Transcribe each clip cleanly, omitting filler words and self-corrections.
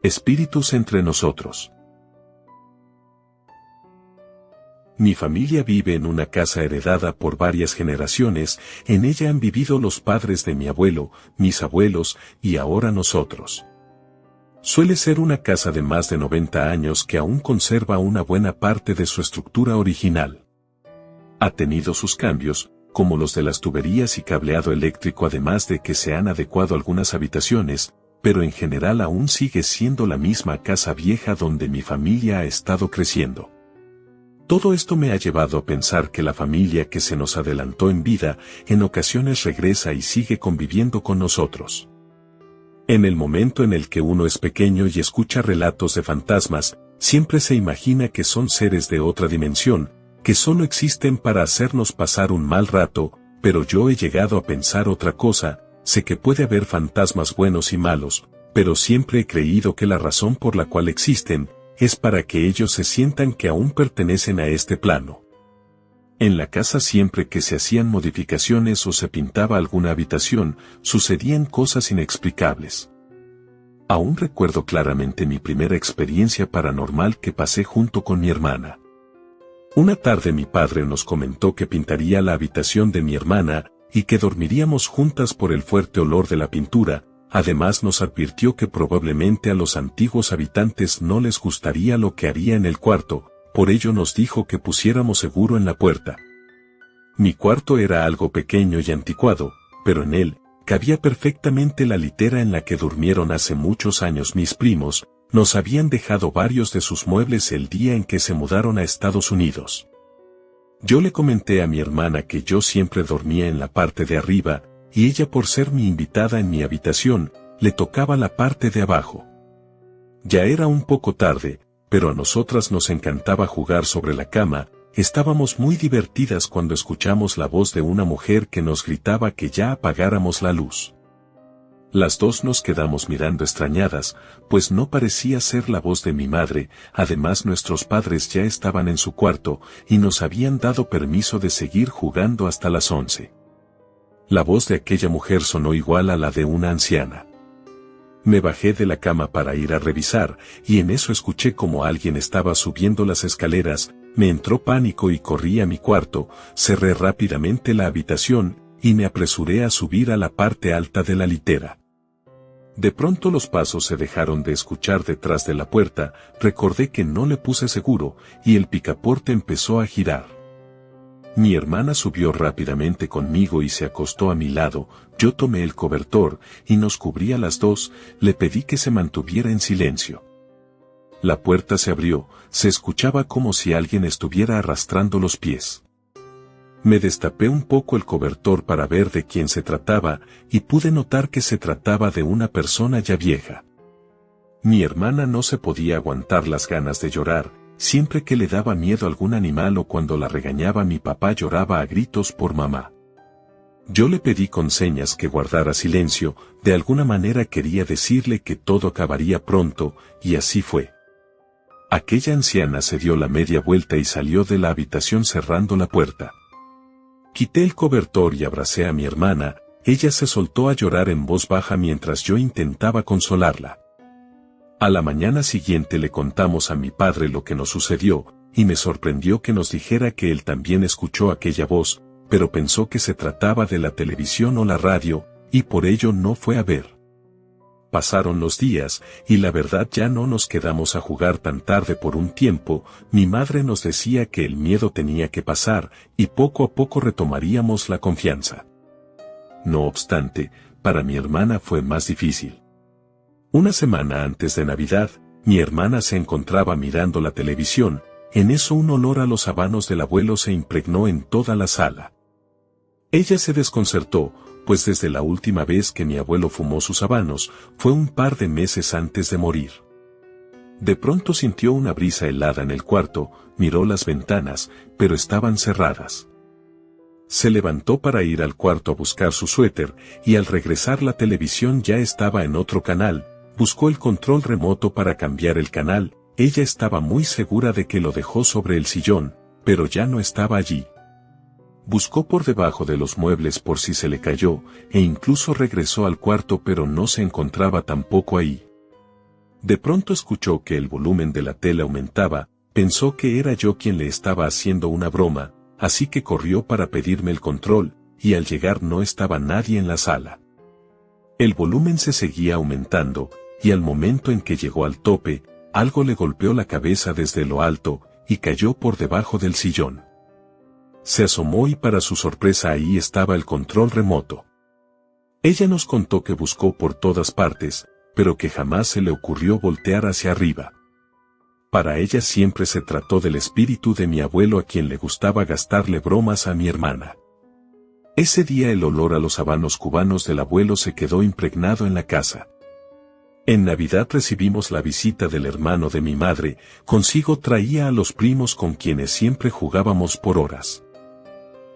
Espíritus entre nosotros. Mi familia vive en una casa heredada por varias generaciones, en ella han vivido los padres de mi abuelo, mis abuelos y ahora nosotros. Suele ser una casa de más de 90 años que aún conserva una buena parte de su estructura original. Ha tenido sus cambios, como los de las tuberías y cableado eléctrico, además de que se han adecuado algunas habitaciones, pero en general aún sigue siendo la misma casa vieja donde mi familia ha estado creciendo. Todo esto me ha llevado a pensar que la familia que se nos adelantó en vida, en ocasiones regresa y sigue conviviendo con nosotros. En el momento en el que uno es pequeño y escucha relatos de fantasmas, siempre se imagina que son seres de otra dimensión, que solo existen para hacernos pasar un mal rato, pero yo he llegado a pensar otra cosa. Sé que puede haber fantasmas buenos y malos, pero siempre he creído que la razón por la cual existen, es para que ellos se sientan que aún pertenecen a este plano. En la casa, siempre que se hacían modificaciones o se pintaba alguna habitación, sucedían cosas inexplicables. Aún recuerdo claramente mi primera experiencia paranormal que pasé junto con mi hermana. Una tarde mi padre nos comentó que pintaría la habitación de mi hermana y que dormiríamos juntas por el fuerte olor de la pintura. Además nos advirtió que probablemente a los antiguos habitantes no les gustaría lo que haría en el cuarto, por ello nos dijo que pusiéramos seguro en la puerta. Mi cuarto era algo pequeño y anticuado, pero en él cabía perfectamente la litera en la que durmieron hace muchos años mis primos. Nos habían dejado varios de sus muebles el día en que se mudaron a Estados Unidos. Yo le comenté a mi hermana que yo siempre dormía en la parte de arriba, y ella, por ser mi invitada en mi habitación, le tocaba la parte de abajo. Ya era un poco tarde, pero a nosotras nos encantaba jugar sobre la cama. Estábamos muy divertidas cuando escuchamos la voz de una mujer que nos gritaba que ya apagáramos la luz. Las dos nos quedamos mirando extrañadas, pues no parecía ser la voz de mi madre. Además, nuestros padres ya estaban en su cuarto y nos habían dado permiso de seguir jugando hasta las 11. La voz de aquella mujer sonó igual a la de una anciana. Me bajé de la cama para ir a revisar, y en eso escuché como alguien estaba subiendo las escaleras. Me entró pánico y corrí a mi cuarto, cerré rápidamente la habitación, y me apresuré a subir a la parte alta de la litera. De pronto los pasos se dejaron de escuchar detrás de la puerta. Recordé que no le puse seguro, y el picaporte empezó a girar. Mi hermana subió rápidamente conmigo y se acostó a mi lado. Yo tomé el cobertor y nos cubrí a las dos. Le pedí que se mantuviera en silencio. La puerta se abrió, se escuchaba como si alguien estuviera arrastrando los pies. Me destapé un poco el cobertor para ver de quién se trataba, y pude notar que se trataba de una persona ya vieja. Mi hermana no se podía aguantar las ganas de llorar. Siempre que le daba miedo algún animal o cuando la regañaba mi papá, lloraba a gritos por mamá. Yo le pedí con señas que guardara silencio. De alguna manera quería decirle que todo acabaría pronto, y así fue. Aquella anciana se dio la media vuelta y salió de la habitación cerrando la puerta. Quité el cobertor y abracé a mi hermana. Ella se soltó a llorar en voz baja mientras yo intentaba consolarla. A la mañana siguiente le contamos a mi padre lo que nos sucedió, y me sorprendió que nos dijera que él también escuchó aquella voz, pero pensó que se trataba de la televisión o la radio, y por ello no fue a ver. Pasaron los días, y la verdad ya no nos quedamos a jugar tan tarde por un tiempo. Mi madre nos decía que el miedo tenía que pasar, y poco a poco retomaríamos la confianza. No obstante, para mi hermana fue más difícil. Una semana antes de Navidad, mi hermana se encontraba mirando la televisión. En eso un olor a los habanos del abuelo se impregnó en toda la sala. Ella se desconcertó, pues desde la última vez que mi abuelo fumó sus habanos, fue un par de meses antes de morir. De pronto sintió una brisa helada en el cuarto, miró las ventanas, pero estaban cerradas. Se levantó para ir al cuarto a buscar su suéter, y al regresar la televisión ya estaba en otro canal. Buscó el control remoto para cambiar el canal. Ella estaba muy segura de que lo dejó sobre el sillón, pero ya no estaba allí. Buscó por debajo de los muebles por si se le cayó, e incluso regresó al cuarto, pero no se encontraba tampoco ahí. De pronto escuchó que el volumen de la tele aumentaba, pensó que era yo quien le estaba haciendo una broma, así que corrió para pedirme el control, y al llegar no estaba nadie en la sala. El volumen se seguía aumentando, y al momento en que llegó al tope, algo le golpeó la cabeza desde lo alto, y cayó por debajo del sillón. Se asomó y para su sorpresa ahí estaba el control remoto. Ella nos contó que buscó por todas partes, pero que jamás se le ocurrió voltear hacia arriba. Para ella siempre se trató del espíritu de mi abuelo a quien le gustaba gastarle bromas a mi hermana. Ese día el olor a los habanos cubanos del abuelo se quedó impregnado en la casa. En Navidad recibimos la visita del hermano de mi madre, consigo traía a los primos con quienes siempre jugábamos por horas.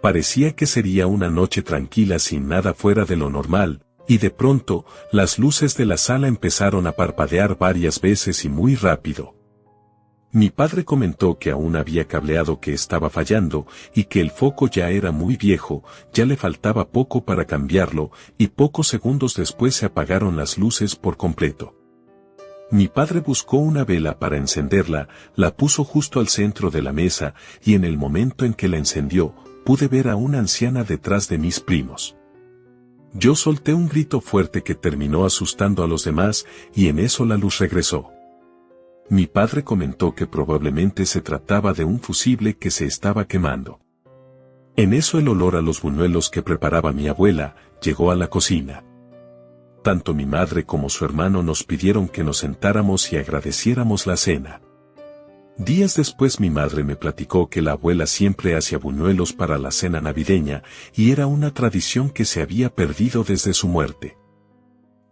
Parecía que sería una noche tranquila sin nada fuera de lo normal, y de pronto, las luces de la sala empezaron a parpadear varias veces y muy rápido. Mi padre comentó que aún había cableado que estaba fallando, y que el foco ya era muy viejo, ya le faltaba poco para cambiarlo, y pocos segundos después se apagaron las luces por completo. Mi padre buscó una vela para encenderla, la puso justo al centro de la mesa, y en el momento en que la encendió, pude ver a una anciana detrás de mis primos. Yo solté un grito fuerte que terminó asustando a los demás, y en eso la luz regresó. Mi padre comentó que probablemente se trataba de un fusible que se estaba quemando. En eso el olor a los buñuelos que preparaba mi abuela llegó a la cocina. Tanto mi madre como su hermano nos pidieron que nos sentáramos y agradeciéramos la cena. Días después mi madre me platicó que la abuela siempre hacía buñuelos para la cena navideña y era una tradición que se había perdido desde su muerte.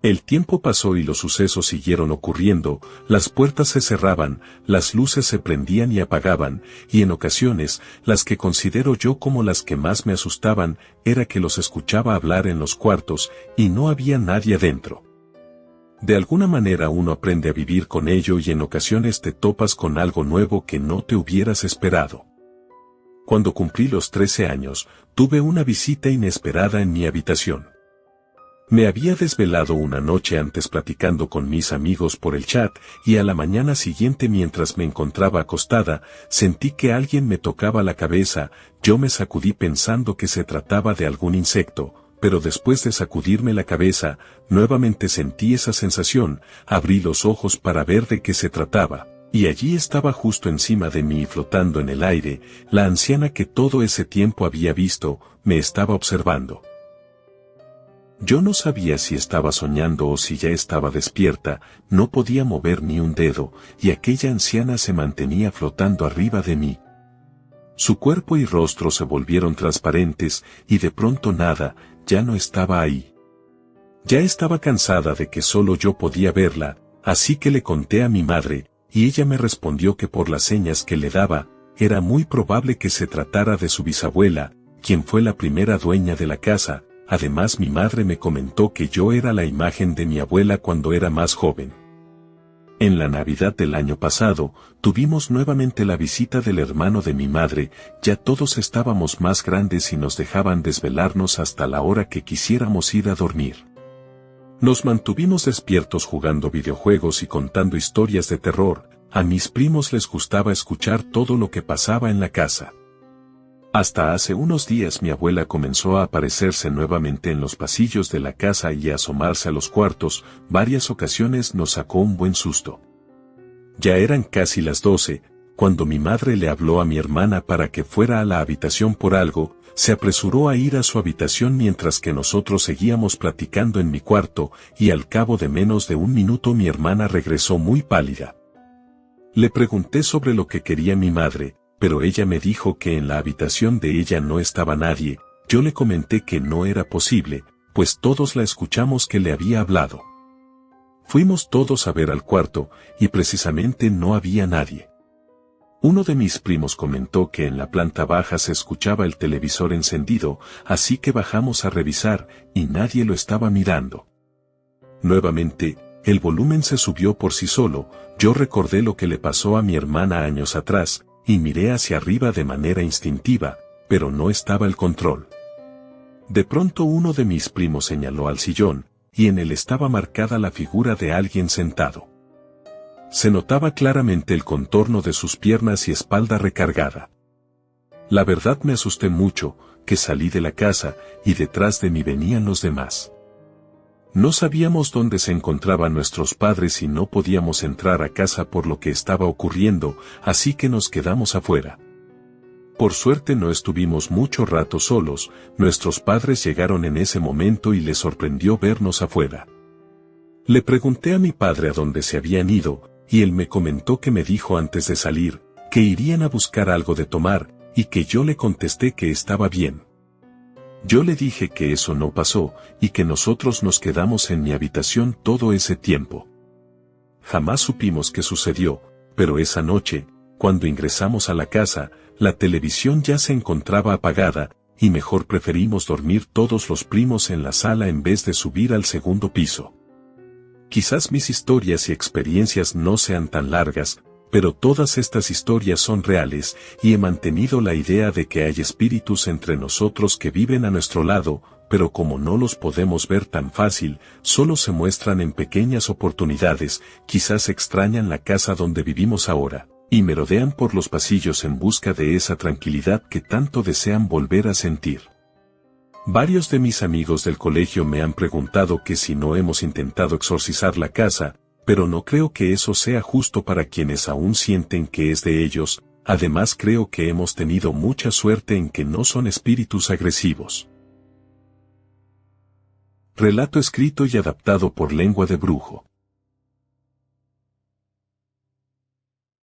El tiempo pasó y los sucesos siguieron ocurriendo, las puertas se cerraban, las luces se prendían y apagaban, y en ocasiones, las que considero yo como las que más me asustaban, era que los escuchaba hablar en los cuartos, y no había nadie adentro. De alguna manera uno aprende a vivir con ello y en ocasiones te topas con algo nuevo que no te hubieras esperado. Cuando cumplí los 13 años, tuve una visita inesperada en mi habitación. Me había desvelado una noche antes platicando con mis amigos por el chat y a la mañana siguiente mientras me encontraba acostada, sentí que alguien me tocaba la cabeza, yo me sacudí pensando que se trataba de algún insecto, pero después de sacudirme la cabeza, nuevamente sentí esa sensación, abrí los ojos para ver de qué se trataba, y allí estaba justo encima de mí flotando en el aire, la anciana que todo ese tiempo había visto, me estaba observando. Yo no sabía si estaba soñando o si ya estaba despierta, no podía mover ni un dedo, y aquella anciana se mantenía flotando arriba de mí. Su cuerpo y rostro se volvieron transparentes, y de pronto nada, ya no estaba ahí. Ya estaba cansada de que solo yo podía verla, así que le conté a mi madre, y ella me respondió que por las señas que le daba, era muy probable que se tratara de su bisabuela, quien fue la primera dueña de la casa. Además mi madre me comentó que yo era la imagen de mi abuela cuando era más joven. En la Navidad del año pasado, tuvimos nuevamente la visita del hermano de mi madre, ya todos estábamos más grandes y nos dejaban desvelarnos hasta la hora que quisiéramos ir a dormir. Nos mantuvimos despiertos jugando videojuegos y contando historias de terror, a mis primos les gustaba escuchar todo lo que pasaba en la casa. Hasta hace unos días mi abuela comenzó a aparecerse nuevamente en los pasillos de la casa y a asomarse a los cuartos, varias ocasiones nos sacó un buen susto. Ya eran casi las 12, cuando mi madre le habló a mi hermana para que fuera a la habitación por algo, se apresuró a ir a su habitación mientras que nosotros seguíamos platicando en mi cuarto, y al cabo de menos de un minuto mi hermana regresó muy pálida. Le pregunté sobre lo que quería mi madre, pero ella me dijo que en la habitación de ella no estaba nadie. Yo le comenté que no era posible, pues todos la escuchamos que le había hablado. Fuimos todos a ver al cuarto, y precisamente no había nadie. Uno de mis primos comentó que en la planta baja se escuchaba el televisor encendido, así que bajamos a revisar, y nadie lo estaba mirando. Nuevamente, el volumen se subió por sí solo, yo recordé lo que le pasó a mi hermana años atrás, y miré hacia arriba de manera instintiva, pero no estaba el control. De pronto uno de mis primos señaló al sillón, y en él estaba marcada la figura de alguien sentado. Se notaba claramente el contorno de sus piernas y espalda recargada. La verdad me asusté mucho, que salí de la casa, y detrás de mí venían los demás. No sabíamos dónde se encontraban nuestros padres y no podíamos entrar a casa por lo que estaba ocurriendo, así que nos quedamos afuera. Por suerte no estuvimos mucho rato solos, nuestros padres llegaron en ese momento y les sorprendió vernos afuera. Le pregunté a mi padre a dónde se habían ido, y él me comentó que me dijo antes de salir, que irían a buscar algo de tomar, y que yo le contesté que estaba bien. Yo le dije que eso no pasó, y que nosotros nos quedamos en mi habitación todo ese tiempo. Jamás supimos qué sucedió, pero esa noche, cuando ingresamos a la casa, la televisión ya se encontraba apagada, y mejor preferimos dormir todos los primos en la sala en vez de subir al segundo piso. Quizás mis historias y experiencias no sean tan largas, pero todas estas historias son reales, y he mantenido la idea de que hay espíritus entre nosotros que viven a nuestro lado, pero como no los podemos ver tan fácil, solo se muestran en pequeñas oportunidades, quizás extrañan la casa donde vivimos ahora, y merodean por los pasillos en busca de esa tranquilidad que tanto desean volver a sentir. Varios de mis amigos del colegio me han preguntado que si no hemos intentado exorcizar la casa, pero no creo que eso sea justo para quienes aún sienten que es de ellos, además creo que hemos tenido mucha suerte en que no son espíritus agresivos. Relato escrito y adaptado por Lengua de Brujo.